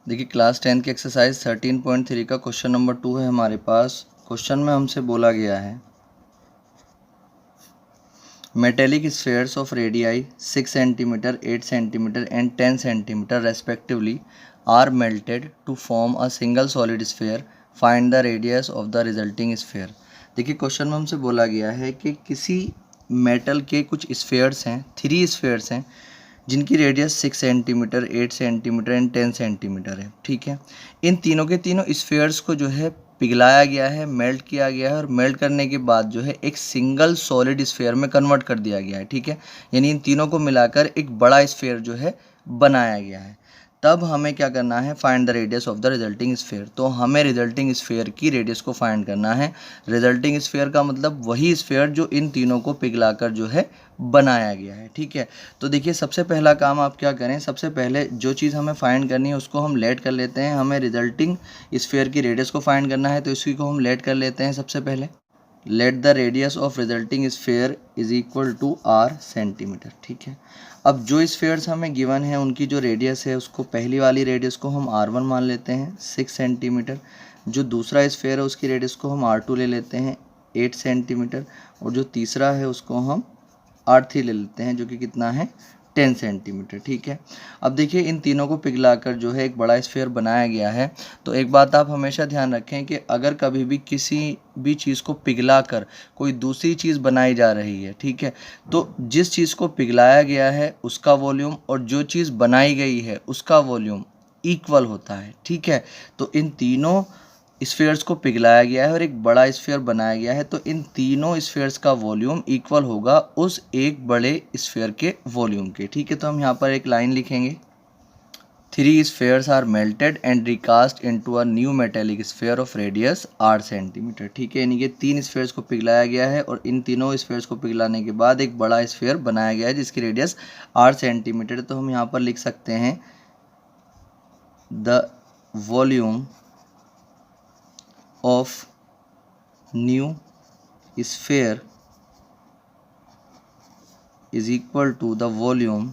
देखिए क्लास 10 की एक्सरसाइज 13.3 का क्वेश्चन नंबर 2 है हमारे पास। क्वेश्चन में हमसे बोला गया है metallic spheres of radii 6 centimetre, 8 centimetre and 10 centimetre respectively are melted to form a single solid sphere, find the radius of the resulting sphere. देखिए क्वेश्चन में हमसे बोला गया है कि किसी मेटल के कुछ स्फेयर्स हैं, 3 स्फेयर्स हैं जिनकी radius 6 centimetre, 8 centimetre and 10 centimetre है। ठीक है, इन तीनों के तीनों स्फेयर्स को जो है पिघलाया गया है, मेल्ट किया गया है और मेल्ट करने के बाद जो है एक सिंगल सॉलिड स्फेयर में कन्वर्ट कर दिया गया है। ठीक है, यानी इन तीनों को मिलाकर एक बड़ा स्फेयर जो है बनाया गया है। तब हमें क्या करना है, find the radius of the resulting sphere. तो हमें रिजल्टिंग स्फेयर की रेडियस को फाइंड करना है। रिजल्टिंग स्फेयर का मतलब वही स्फेयर जो इन तीनों को पिघलाकर जो है बनाया गया है। ठीक है, तो देखिए सबसे पहला काम आप क्या करें, सबसे पहले जो चीज़ हमें फाइंड करनी है उसको हम लेट कर लेते हैं। हमें रिजल्टिंग स्फेयर की रेडियस को फाइंड करना है तो इसी को हम लेट कर लेते हैं। सबसे पहले let the radius of resulting sphere is equal to R centimetre. ठीक है, अब जो स्फेयर्स हमें गिवन है उनकी जो रेडियस है उसको पहली वाली रेडियस को हम R1 मान लेते हैं 6 सेंटीमीटर। जो दूसरा स्फेयर है उसकी रेडियस को हम R2 ले लेते हैं 8 सेंटीमीटर और जो तीसरा है उसको हम R3 ले लेते हैं जो कि कितना है 10 सेंटीमीटर। ठीक है, अब देखिए इन तीनों को पिघलाकर जो है एक बड़ा स्फेयर बनाया गया है। तो एक बात आप हमेशा ध्यान रखें कि अगर कभी भी किसी भी चीज़ को पिघलाकर कोई दूसरी चीज़ बनाई जा रही है, ठीक है, तो जिस चीज़ को पिघलाया गया है उसका वॉल्यूम और जो चीज़ बनाई गई है उसका वॉल्यूम इक्वल होता है। ठीक है, तो इन तीनों स्फेयर्स को पिघलाया गया है और एक बड़ा स्फेयर बनाया गया है, तो इन तीनों स्फेयर्स का वॉल्यूम इक्वल होगा उस एक बड़े स्फेयर के वॉल्यूम के। ठीक है, तो हम यहाँ पर एक लाइन लिखेंगे, 3 spheres are melted and recast into a new metallic sphere of radius R centimetre. ठीक है, यानी कि 3 स्फेयर्स को पिघलाया गया है और इन तीनों स्फेयर्स को पिघलाने के बाद एक बड़ा स्फेयर बनाया गया है जिसकी रेडियस R सेंटीमीटर। तो हम यहाँ पर लिख सकते हैं the volume of new sphere is equal to the volume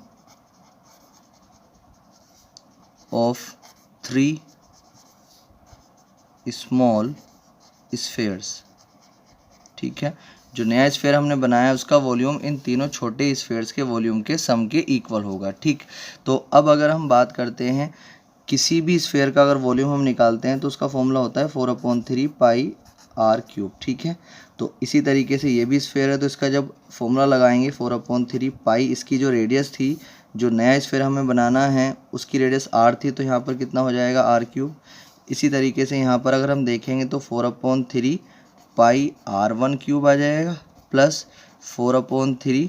of 3 small spheres। ठीक है, जो नया स्फेयर हमने बनाया है उसका वॉल्यूम इन तीनों छोटे स्फेयर्स के वॉल्यूम के सम के इक्वल होगा। ठीक, तो अब अगर हम बात करते हैं किसी भी स्फेयर का अगर वॉल्यूम हम निकालते हैं तो उसका फॉर्मूला होता है 4/3 पाई R क्यूब। ठीक है, तो इसी तरीके से ये भी स्फेयर है तो इसका जब फॉर्मूला लगाएंगे 4/3 पाई, इसकी जो रेडियस थी, जो नया स्फेयर हमें बनाना है उसकी रेडियस R थी, तो यहाँ पर कितना हो जाएगा R क्यूब। इसी तरीके से यहाँ पर अगर हम देखेंगे तो 4/3 पाई R1 क्यूब आ जाएगा प्लस 4/3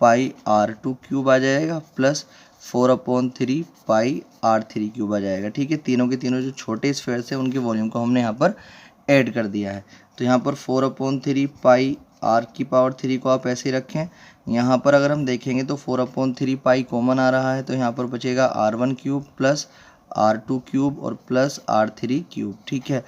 पाई R2 क्यूब आ जाएगा प्लस 4/3 पाई R3 क्यूब आ जाएगा। ठीक है, तीनों के तीनों जो छोटे स्फेयर्स हैं उनके वॉल्यूम को हमने यहाँ पर ऐड कर दिया है। तो यहाँ पर 4/3 पाई R की पावर 3 को आप ऐसे ही रखें। यहाँ पर अगर हम देखेंगे तो 4/3 पाई कॉमन आ रहा है तो यहाँ पर बचेगा R1 cube plus R2 cube और प्लस R3 क्यूब। ठीक है,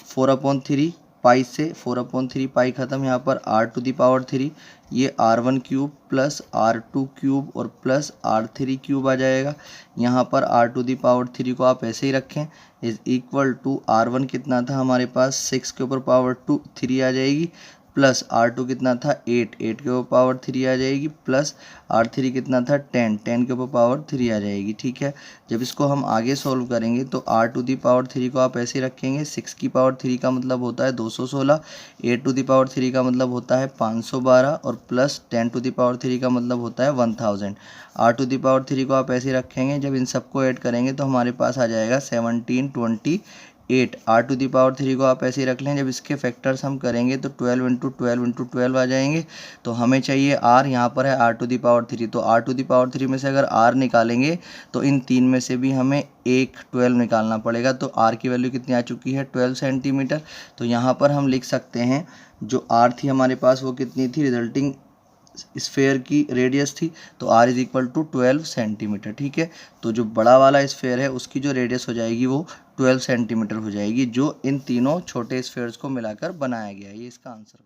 4/3 पाई से 4/3 पाई ख़त्म, यहाँ पर R⁻3 ये R1 cube plus R2 cube और प्लस R3 क्यूब आ जाएगा। यहाँ पर R⁻3 को आप ऐसे ही रखें इज इक्वल टू R1 कितना था हमारे पास 6 के ऊपर पावर 3 आ जाएगी प्लस R2 कितना था 8 के ऊपर पावर 3 आ जाएगी प्लस R3 कितना था 10 के ऊपर पावर 3 आ जाएगी। ठीक है, जब इसको हम आगे सॉल्व करेंगे तो R⁻3 को आप ऐसे रखेंगे, 6 की पावर 3 का मतलब होता है 216, 8⁻3 का मतलब होता है 512 और प्लस 10⁻3 का मतलब होता है 1000। R⁻3 को आप ऐसे रखेंगे, जब इन सबको ऐड करेंगे तो हमारे पास आ जाएगा 1728। R⁻3 को आप ऐसे ही रख लें, जब इसके फैक्टर्स हम करेंगे तो 12 × 12 × 12 आ जाएंगे। तो हमें चाहिए R, यहाँ पर है R⁻3, तो R⁻3 में से अगर R निकालेंगे तो इन तीन में से भी हमें एक 12 निकालना पड़ेगा। तो R की वैल्यू कितनी आ चुकी है 12 सेंटीमीटर। तो यहाँ पर हम लिख सकते हैं जो R थी हमारे पास वो कितनी थी, रिजल्टिंग स्फेयर की रेडियस थी, तो R is equal to 12 centimetre. ठीक है, तो जो बड़ा वाला स्फेयर है उसकी जो रेडियस हो जाएगी वो 12 सेंटीमीटर हो जाएगी, जो इन तीनों छोटे स्फेयर्स को मिलाकर बनाया गया है। ये इसका आंसर